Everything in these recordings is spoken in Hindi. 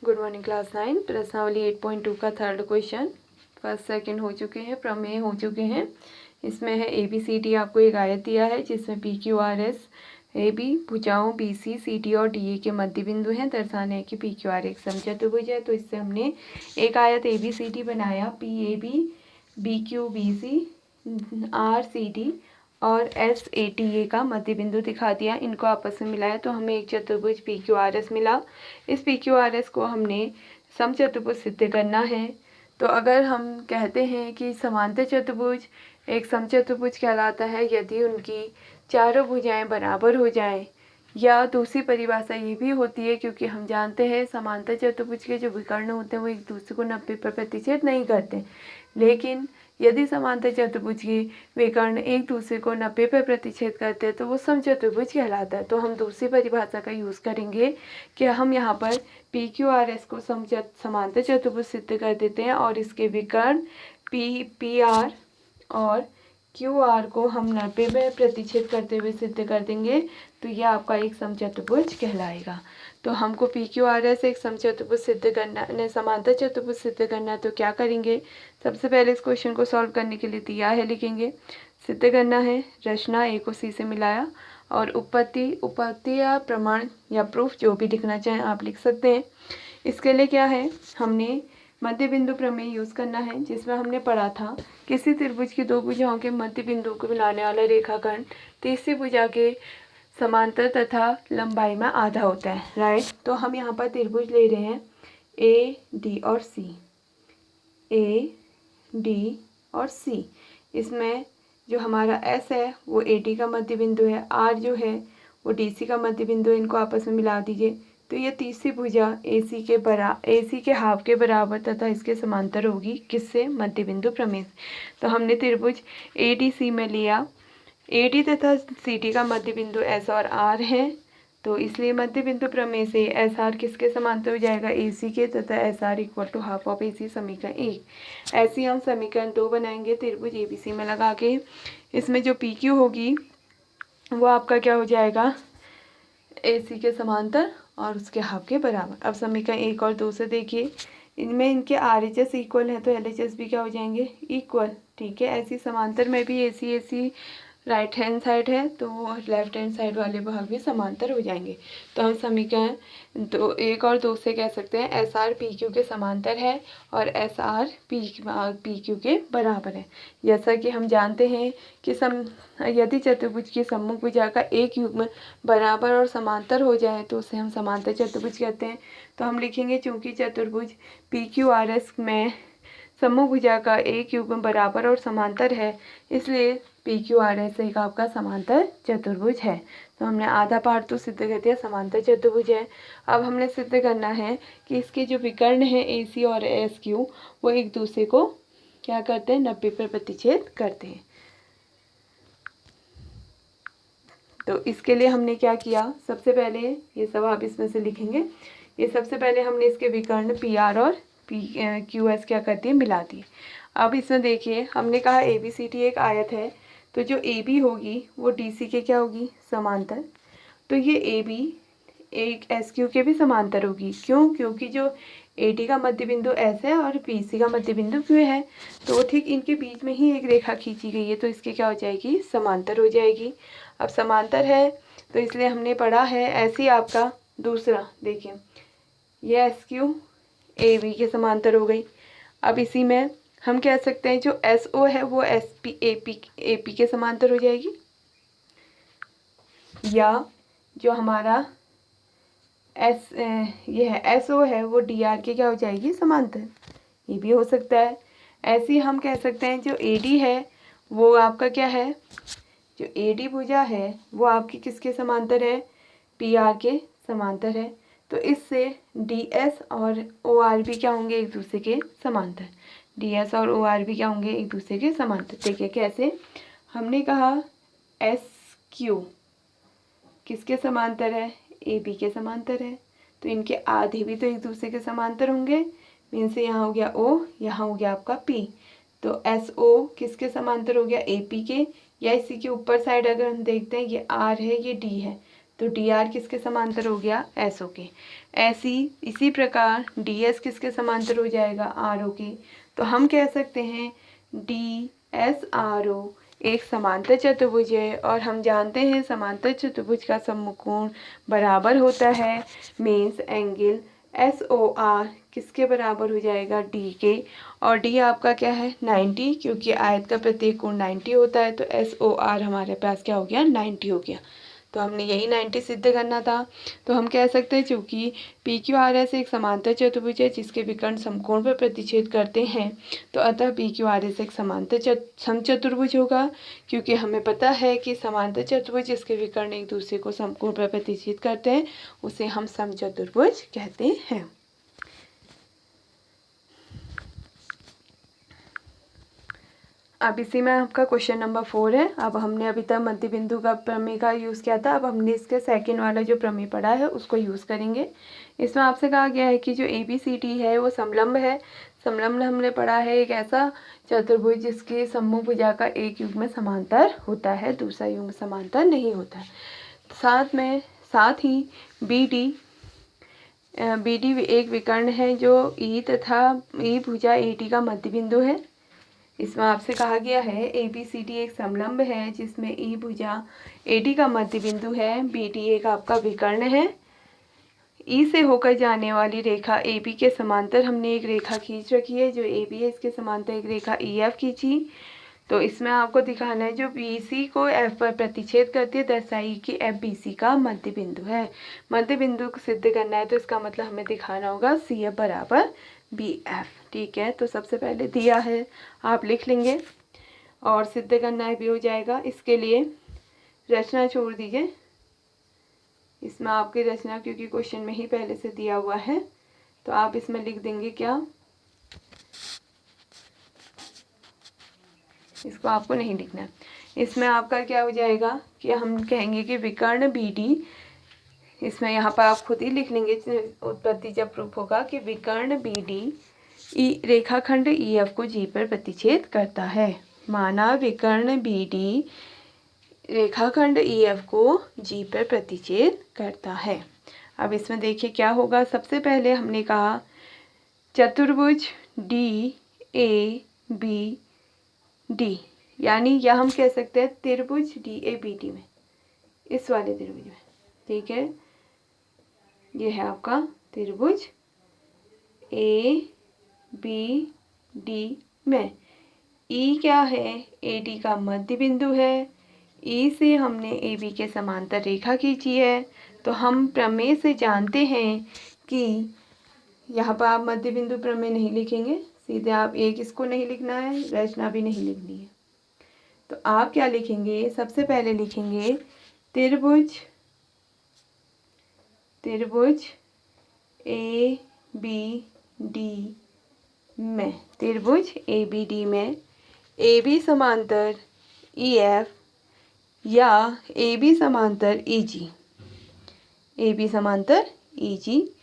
गुड मॉर्निंग क्लास 9 प्रश्नावली 8.2 का थर्ड क्वेश्चन फर्स्ट सेकंड हो चुके हैं, प्रमेय हो चुके हैं। इसमें है ABCD, आपको एक आयत दिया है जिसमें PQRS AB भुजाओं BC CD और DA के मध्य बिंदु हैं। दर्शाना है कि PQR एक समचतुर्भुज है। तो इससे हमने एक आयत ABCD बनाया, PAB BQBC RCD और SATA का मध्य बिंदु दिखा दिया। इनको आपस में मिलाया तो हमें एक चतुर्भुज PQRS मिला। इस PQRS को हमने समचतुर्भुज सिद्ध करना है। तो अगर हम कहते हैं कि समांतर चतुर्भुज एक समचतुर्भुज कहलाता है यदि उनकी चारों भुजाएं बराबर हो जाएं, या दूसरी परिभाषा ये भी होती है क्योंकि हम जानते हैं समांतर चतुर्भुज के जो विकर्ण होते हैं वो एक दूसरे को 90 पर प्रतिच्छेद नहीं करते, लेकिन यदि समांतर चतुर्भुज के विकर्ण एक दूसरे को 90 पर प्रतिच्छेद करते हैं तो वो समचतुर्भुज कहलाता है। तो हम दूसरी परिभाषा का यूज़ करेंगे कि हम यहाँ पर PQRS को समांतर चतुर्भुज सिद्ध कर देते हैं और इसके विकर्ण PR और QR को हम 90 में प्रतिच्छेद करते हुए सिद्ध कर देंगे तो यह आपका एक समचतुर्भुज कहलाएगा। तो हमको PQRS एक समचतुर्भुज सिद्ध करना, समांतर चतुर्भुज सिद्ध करना है। तो क्या करेंगे, सबसे पहले इस क्वेश्चन को सॉल्व करने के लिए दिया है, लिखेंगे सिद्ध करना है। रचना A को C से मिलाया और उपपत्ति या प्रमाण या प्रूफ जो भी लिखना चाहें आप लिख सकते हैं। इसके लिए क्या है, हमने मध्य बिंदु प्रमेय यूज़ करना है जिसमें हमने पढ़ा था किसी त्रिभुज की दो भुजाओं के मध्य बिंदु को मिलाने वाला रेखाखंड तीसरी भुजा के समांतर तथा लंबाई में आधा होता है, राइट। तो हम यहाँ पर त्रिभुज ले रहे हैं AD और C, AD और C। इसमें जो हमारा S है वो AD का मध्य बिंदु है, R जो है वो DC का मध्य बिंदु है। इनको आपस में मिला दीजिए तो ये तीसरी भुजा AC के हाफ के बराबर तथा इसके समांतर होगी, किससे, मध्य बिंदु प्रमेय। तो हमने त्रिभुज ADC में लिया, AD तथा CD का मध्य बिंदु S और R है, तो इसलिए मध्य बिंदु प्रमेय से SR किसके समांतर हो जाएगा, AC के, तथा SR equal to half of AC, समीकरण 1। ऐसे हम समीकरण 2 बनाएंगे त्रिभुज ABC में लगा के। इसमें जो PQ होगी वो आपका क्या हो जाएगा, AC के समांतर और उसके हाफ के बराबर। अब समीकरण 1 और 2 से देखिए, इनमें इनके RHS इक्वल है तो LHS भी क्या हो जाएंगे, इक्वल, ठीक है। ऐसी समांतर में भी AC राइट हैंड साइड है तो लेफ्ट हैंड साइड वाले भाग भी समांतर हो जाएंगे। तो हम समीकरण 1 और 2 से कह सकते हैं SR PQ के समांतर है और SR PQ के बराबर है। जैसा कि हम जानते हैं कि यदि चतुर्भुज की सम्मुख भुजा का एक युग्म बराबर और समांतर हो जाए तो उसे हम समांतर चतुर्भुज कहते हैं। तो हम लिखेंगे चूंकि चतुर्भुज PQRS में सम्मुख भुजा का एक युग्म बराबर और समांतर है, इसलिए PQRS एक आपका समांतर चतुर्भुज है। तो हमने आधा पार्ट तो सिद्ध कर दिया, समांतर चतुर्भुज है। अब हमने सिद्ध करना है कि इसके जो विकर्ण हैं AC और SQ वो एक दूसरे को क्या करते हैं, 90 पर प्रतिच्छेद करते हैं। तो इसके लिए हमने क्या किया, सबसे पहले ये सब आप इसमें से लिखेंगे। ये सबसे पहले हमने इसके विकर्ण PR और QS क्या करती है, मिलाती है। अब इसमें देखिए हमने कहा ABCD एक आयत है, तो जो AB होगी वो DC के क्या होगी, समांतर। तो ये AB एक SQ के भी समांतर होगी, क्यों, क्योंकि जो AD का मध्य बिंदु S है और BC का मध्य बिंदु Q है, तो ठीक इनके बीच में ही एक रेखा खींची गई है तो इसके क्या हो जाएगी, समांतर हो जाएगी। अब समांतर है तो इसलिए हमने पढ़ा है, ऐसे ही आपका दूसरा देखिए ये SQ AB के समांतर हो गई। अब इसी में हम कह सकते हैं जो SO है वो SP AP के समांतर हो जाएगी, या जो हमारा ये है SO है वो DR के क्या हो जाएगी, समांतर, ये भी हो सकता है। ऐसे ही हम कह सकते हैं जो AD है वो आपका क्या है, जो AD भुजा है वो आपकी किसके समांतर है, PR के समांतर है। तो इससे DS और OR भी क्या होंगे, एक दूसरे के समांतर। DS और OR भी क्या होंगे, एक दूसरे के समांतर। देखिए कैसे, हमने कहा SQ किसके समांतर है, AB के समांतर है, तो इनके आधे भी तो एक दूसरे के समांतर होंगे। मीन से यहाँ हो गया O, यहाँ हो गया आपका P। तो SO किसके समांतर हो गया, AP के, या इसी के ऊपर साइड अगर हम देखते हैं ये R है ये D है, तो डी आर किसके समांतर हो गया, एस ओ के। इसी प्रकार डी एस किसके समांतर हो जाएगा, आर ओ के। तो हम कह सकते हैं डी एस आर ओ एक समांतर चतुर्भुज है, और हम जानते हैं समांतर चतुर्भुज का सम्मुखकोण बराबर होता है, means angle S O R किसके बराबर हो जाएगा, डी के। और डी आपका क्या है, 90, क्योंकि आयत का प्रत्येक कोण 90 होता है, तो एस ओ आर हमारे पास क्या हो गया, 90 हो गया। तो हमने यही 90 सिद्ध करना था। तो हम कह सकते हैं चूँकि पी क्यू आर एस एक समांतर चतुर्भुज है जिसके विकर्ण समकोण पर प्रतिच्छेद करते हैं, तो अतः पी क्यू आर एस एक समांतर समचतुर्भुज होगा, क्योंकि हमें पता है कि समांतर चतुर्भुज जिसके विकर्ण एक दूसरे को समकोण पर प्रतिच्छेद करते हैं उसे हम समचतुर्भुज कहते हैं। अब इसी में आपका क्वेश्चन नंबर 4 है। अब हमने अभी तक मध्य बिंदु का प्रमेय का यूज़ किया था, अब हमने इसके सेकंड वाला जो प्रमेय पढ़ा है उसको यूज़ करेंगे। इसमें आपसे कहा गया है कि जो ए बी सी डी है वो समलंब है। समलंब हमने पढ़ा है एक ऐसा चतुर्भुज जिसके सम्मुख भुजा का एक युग्म समांतर होता है, दूसरा युग्म समांतर नहीं होता है। साथ ही बी डी एक विकर्ण है जो ई तथा ई भुजा ए डी का मध्य बिंदु है। इसमें आपसे कहा गया है ए बी सी डी एक समलंब है जिसमें ई भुजा ए डी का मध्य बिंदु है, बी डी एक आपका विकर्ण है। ई से होकर जाने वाली रेखा ए बी के समांतर हमने एक रेखा खींच रखी है, जो ए बी है इसके समांतर एक रेखा ई एफ खींची। तो इसमें आपको दिखाना है जो बी सी को एफ पर प्रतिच्छेद करती है, दर्शाई कि एफ बी सी का मध्य बिंदु है। मध्य बिंदु को सिद्ध करना है तो इसका मतलब हमें दिखाना होगा सी एफ बराबर बी एफ। ठीक है, तो सबसे पहले दिया है आप लिख लेंगे और सिद्ध करना है भी हो जाएगा। इसके लिए रचना छोड़ दीजिए, इसमें आपकी रचना क्योंकि क्वेश्चन में ही पहले से दिया हुआ है, तो आप इसमें लिख देंगे क्या, इसको आपको नहीं लिखना है। इसमें आपका क्या हो जाएगा कि हम कहेंगे कि विकर्ण बी डी, इसमें यहाँ पर आप खुद ही लिख लेंगे उत्पत्ति जब प्रूफ होगा कि विकर्ण बी डी रेखाखंड ई एफ को जी पर प्रतिच्छेद करता है। माना विकर्ण बी डी रेखाखंड ई एफ को जी पर प्रतिच्छेद करता है। अब इसमें देखिए क्या होगा, सबसे पहले हमने कहा चतुर्भुज डी ए बी डी, यानी या हम कह सकते हैं त्रिभुज डी ए बी डी में, इस वाले त्रिभुज में। ठीक है, ये है आपका त्रिभुज ए बी डी में। ई क्या है, ए डी का मध्य बिंदु है। ई से हमने ए बी के समांतर रेखा खींची है, तो हम प्रमेय से जानते हैं कि यहाँ पर आप मध्य बिंदु प्रमेय नहीं लिखेंगे, सीधे आप एक इसको नहीं लिखना है, रचना भी नहीं लिखनी है। तो आप क्या लिखेंगे, सबसे पहले लिखेंगे त्रिभुज ए बी डी में, त्रिभुज ए बी डी में ए बी समांतर ई एफ या ए बी समांतर ई जी, ए बी समांतर ई जी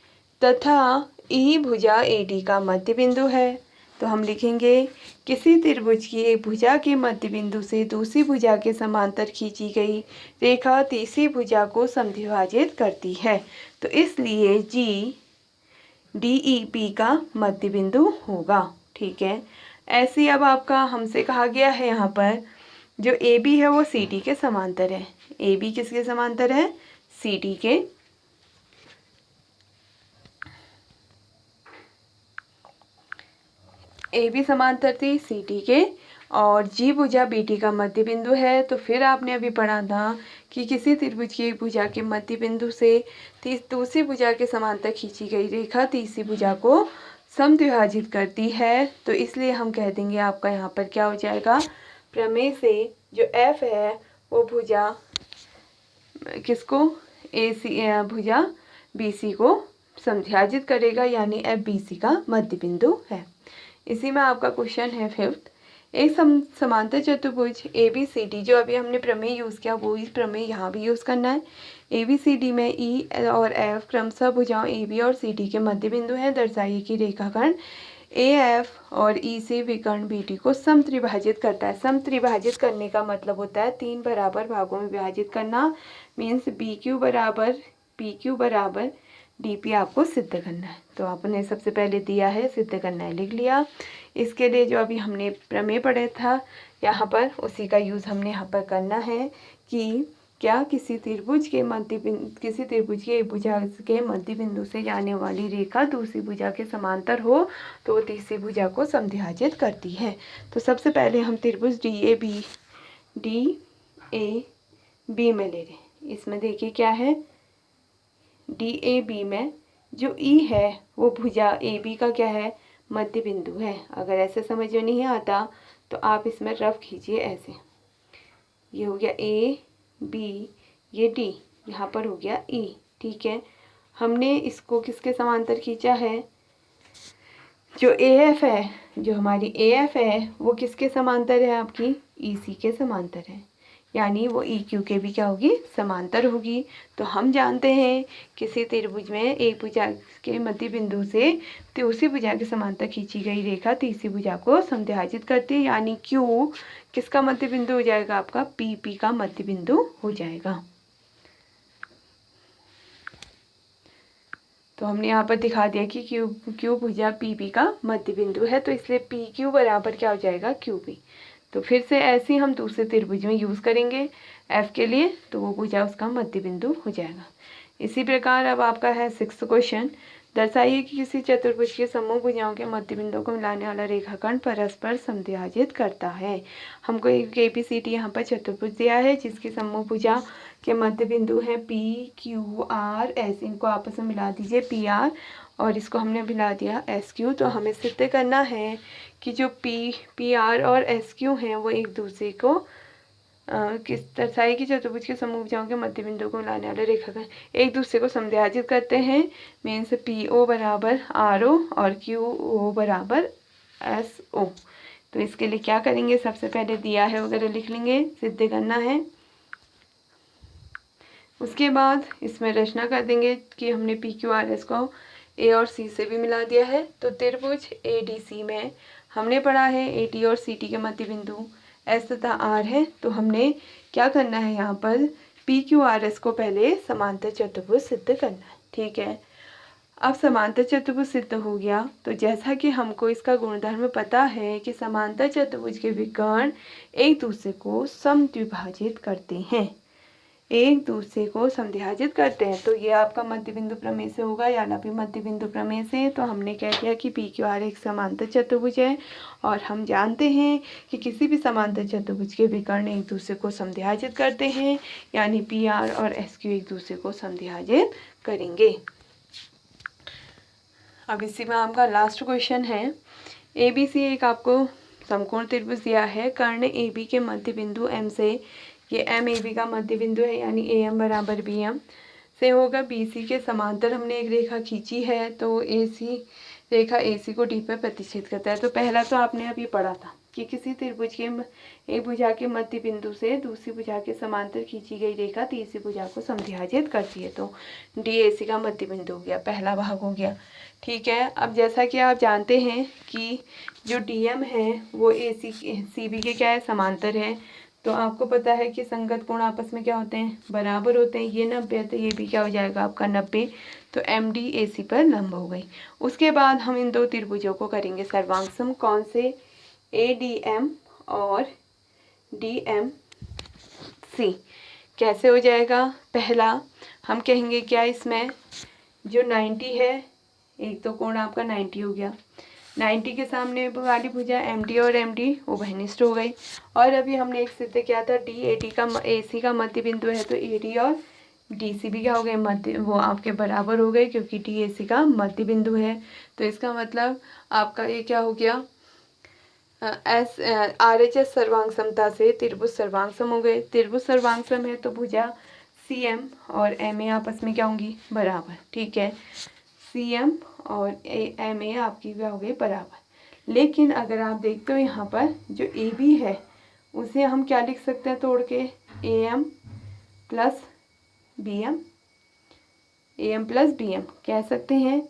तथा ई भुजा ए डी का मध्य बिंदु है। तो हम लिखेंगे किसी त्रिभुज की एक भुजा के मध्य बिंदु से दूसरी भुजा के समांतर खींची गई रेखा तीसरी भुजा को समद्विभाजित करती है, तो इसलिए जी डी ई पी का मध्य बिंदु होगा। ठीक है, ऐसे अब आपका हमसे कहा गया है यहाँ पर जो ए बी है वो सी डी के समांतर है। ए बी किसके समांतर है, सी डी के। ए बी समांतर थी सी डी के और जी भुजा बी डी का मध्य बिंदु है। तो फिर आपने अभी पढ़ा था कि किसी त्रिभुज की एक भुजा के मध्य बिंदु से दूसरी भुजा के समांतर खींची गई रेखा तीसरी भुजा को समद्विभाजित करती है, तो इसलिए हम कह देंगे आपका यहाँ पर क्या हो जाएगा, प्रमेय से जो एफ है वो भुजा किसको, ए सी भुजा बी सी को समद्विभाजित करेगा, यानी एफ बी सी का मध्य बिंदु है। इसी में आपका क्वेश्चन है 5th, एक समांतर चतुर्भुज ए बी सी डी, जो अभी हमने प्रमेय यूज़ किया वो ही प्रमेय यहाँ भी यूज़ करना है। ए बी सी डी में ई और एफ क्रमशः भुजाओं ए बी और सी डी के मध्य बिंदु हैं। दर्शाइए कि रेखाखंड ए एफ और ई से विकर्ण बी डी को समत्रिभाजित करता है। समत्रिभाजित करने का मतलब होता है 3 बराबर भागों में विभाजित करना। मीन्स बी क्यू बराबर पी क्यू बराबर डी पी आपको सिद्ध करना है। तो आपने सबसे पहले दिया है, सिद्ध करना है, लिख लिया। इसके लिए जो अभी हमने प्रमेय पढ़ा था यहाँ पर, उसी का यूज़ हमने यहाँ पर करना है कि क्या किसी त्रिभुज के एक भुजा के मध्य बिंदु से जाने वाली रेखा दूसरी भुजा के समांतर हो तो वो तीसरी भुजा को समद्विभाजित करती है। तो सबसे पहले हम त्रिभुज डी ए बी में ले रहे हैं। इसमें देखिए क्या है, डी ए बी में जो ई है वो भुजा ए बी का क्या है, मध्य बिंदु है। अगर ऐसे समझ में नहीं आता तो आप इसमें रफ खींचिए ऐसे। ये हो गया ए बी, ये डी, यहाँ पर हो गया ई। ठीक है, हमने इसको किसके समांतर खींचा है, जो ए एफ है, जो हमारी ए एफ है वो किसके समांतर है, आपकी ई सी के समांतर है। यानी वो ई क्यू के भी क्या होगी, समांतर होगी। तो हम जानते हैं किसी त्रिभुज में एक भुजा के मध्य बिंदु से दूसरी भुजा के समांतर खींची गई रेखा तीसरी भुजा को समद्विभाजित करती है। यानी क्यू किसका मध्य बिंदु हो जाएगा, आपका पी पी का मध्य बिंदु हो जाएगा। तो हमने यहाँ पर दिखा दिया कि क्यू भुजा पी पी का मध्य बिंदु है, तो इसलिए पी क्यू बराबर क्या हो जाएगा, क्यू पी। तो फिर से ऐसे ही हम दूसरे त्रिभुज में यूज़ करेंगे एफ के लिए, तो वो भुजा उसका मध्य बिंदु हो जाएगा। इसी प्रकार अब आपका है 6th क्वेश्चन, दर्शाइए कि किसी चतुर्भुज के समूह भुजाओं के मध्य बिंदु को मिलाने वाला रेखाखंड परस्पर समद्विभाजित करता है। हमको एक ABCD यहाँ पर चतुर्भुज दिया है जिसकी समूह भुजा के मध्य बिंदु है पी क्यू आर एस। इनको आपस में मिला दीजिए पी आर, और इसको हमने मिला दिया एस क्यू। तो हमें सिद्ध करना है कि जो पी आर और एस क्यू हैं वो एक दूसरे को किस दर्शाई कि चतुर्भुज के समूह भुजाओं के मध्य बिंदु को मिलाने वाले रेखाखंड एक दूसरे को समद्विभाजित करते हैं। मीन्स पी ओ बराबर आर ओ और क्यू ओ बराबर एस ओ। तो इसके लिए क्या करेंगे, सबसे पहले दिया है वगैरह लिख लेंगे, सिद्ध करना है। उसके बाद इसमें रचना कर देंगे कि हमने पी क्यू आर एस को ए और सी से भी मिला दिया है। तो त्रिभुज ए डी सी में हमने पढ़ा है ए टी और सी टी के मध्य बिंदु एस तथा आर है। तो हमने क्या करना है, यहाँ पर पी क्यू आर एस को पहले समांतर चतुर्भुज सिद्ध करना है। ठीक है, अब समांतर चतुर्भुज सिद्ध हो गया तो जैसा कि हमको इसका गुणधर्म पता है कि समांतर चतुर्भुज के विकर्ण एक दूसरे को समद्विभाजित करते हैं, एक दूसरे को समद्विभाजित करते हैं। तो ये आपका मध्य बिंदु प्रमेय से होगा या लंबी मध्य बिंदु प्रमेय से। तो हमने कह दिया कि पी क्यू आर एक समांतर चतुर्भुज है और हम जानते हैं कि किसी भी समांतर चतुर्भुज के विकर्ण एक दूसरे को समद्विभाजित करते हैं, यानी पी आर और एस क्यू एक दूसरे को समद्विभाजित करेंगे। अब इसी में आपका लास्ट क्वेश्चन है, ए बी सी एक आपको समकोण त्रिभुज दिया है, कर्ण ए बी के मध्य बिंदु एम से, ये एम ए बी का मध्य बिंदु है यानी ए एम बराबर बी एम से होगा बी सी के समांतर हमने एक रेखा खींची है। तो ए सी रेखा ए सी को डी पर प्रतिच्छेद करता है। तो पहला तो आपने अभी पढ़ा था कि किसी त्रिभुज के एक भुजा के मध्य बिंदु से दूसरी भुजा के समांतर खींची गई रेखा तीसरी भुजा को समद्विभाजित करती है। तो डी ए सी का मध्य बिंदु हो गया, पहला भाग हो गया। ठीक है, अब जैसा कि आप जानते हैं कि जो डी एम है वो ए सी बी के क्या है, समांतर है। तो आपको पता है कि संगत कोण आपस में क्या होते हैं, बराबर होते हैं। ये 90 है तो ये भी क्या हो जाएगा आपका 90। तो एम डी ए सी पर लंब हो गई। उसके बाद हम इन दो त्रिभुजों को करेंगे सर्वांगसम। कौन से, ए डी एम और डी एम सी। कैसे हो जाएगा, पहला हम कहेंगे क्या, इसमें जो 90 है, एक तो कोण आपका 90 हो गया, 90 के सामने वाली भुजा एम डी और एम डी उभयनिष्ठ हो गई। और अभी हमने एक सिद्ध किया था डी ए डी का ए सी का मध्य बिंदु है, तो ए डी और डी सी भी क्या हो गए, मध्य, वो आपके बराबर हो गए क्योंकि डी ए सी का मध्य बिंदु है। तो इसका मतलब आपका ये क्या हो गया, एस आर एच एस सर्वांग समता से त्रिभुज सर्वांगसम हो गए। त्रिभुज सर्वांगसम है तो भुजा सी एम और एम ए आपस में क्या होंगी, बराबर। ठीक है, सी एम और एम ए आपकी क्या हो गई, बराबर। लेकिन अगर आप देखते हो यहाँ पर जो ए बी है उसे हम क्या लिख सकते हैं तोड़ के, A M plus B M, A M plus B M कह सकते हैं।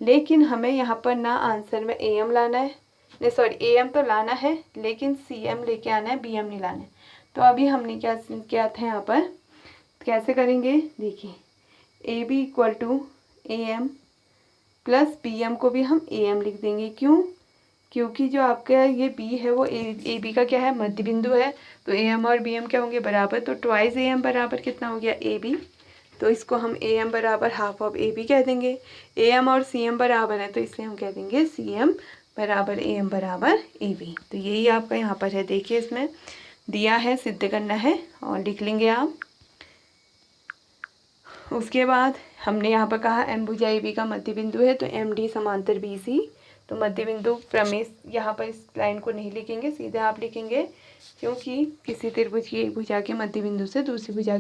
लेकिन हमें यहाँ पर ना आंसर में AM लाना है, नहीं सॉरी AM तो लाना है, लेकिन CM लेके आना है, BM नहीं लाना है। तो अभी हमने क्या था यहाँ पर, कैसे करेंगे देखिए, AB equal to AM plus BM को भी हम AM लिख देंगे। क्यों? क्योंकि जो आपका ये B है वो AB का क्या है, मध्य बिंदु है। तो AM और BM क्या होंगे, बराबर। तो ट्वाइस AM बराबर कितना हो गया, AB। तो इसको हम AM बराबर हाफ ऑफ AB कह देंगे। AM और CM बराबर है, तो इसलिए हम कह देंगे CM बराबर AM बराबर AB। तो यही आपका यहाँ पर है, देखिए इसमें दिया है, सिद्ध करना है और लिख लेंगे आप। उसके बाद हमने यहाँ पर कहा M भुजा AB का मध्य बिंदु है, तो MD समांतर BC। तो मध्य बिंदु प्रमेय यहाँ पर इस लाइन को नहीं लिखेंगे, सीधे आप लिखेंगे, क्योंकि किसी त्रिभुज की एक भुजा के मध्य बिंदु से दूसरी भुजा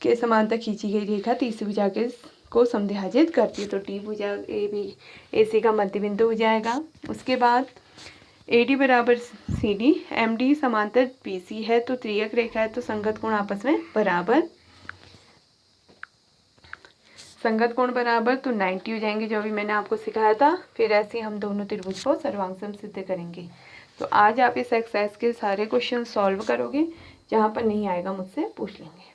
के समांतर खींची गई रेखा तीसरी भुजा को समद्विभाजित करती है। तो टी भुजा AC का मध्य बिंदु हो जाएगा। उसके बाद AD बराबर CD, MD समांतर BC है, तो त्रियक रेखा है, तो संगत कोण आपस में बराबर, संगत कोण बराबर, तो 90 हो जाएंगे, जो अभी मैंने आपको सिखाया था। फिर ऐसे हम दोनों त्रिभुज को सर्वांग सिद्ध करेंगे। तो आज आप इस एक्सरसाइज के सारे क्वेश्चन सॉल्व करोगे, जहाँ पर नहीं आएगा मुझसे पूछ लेंगे।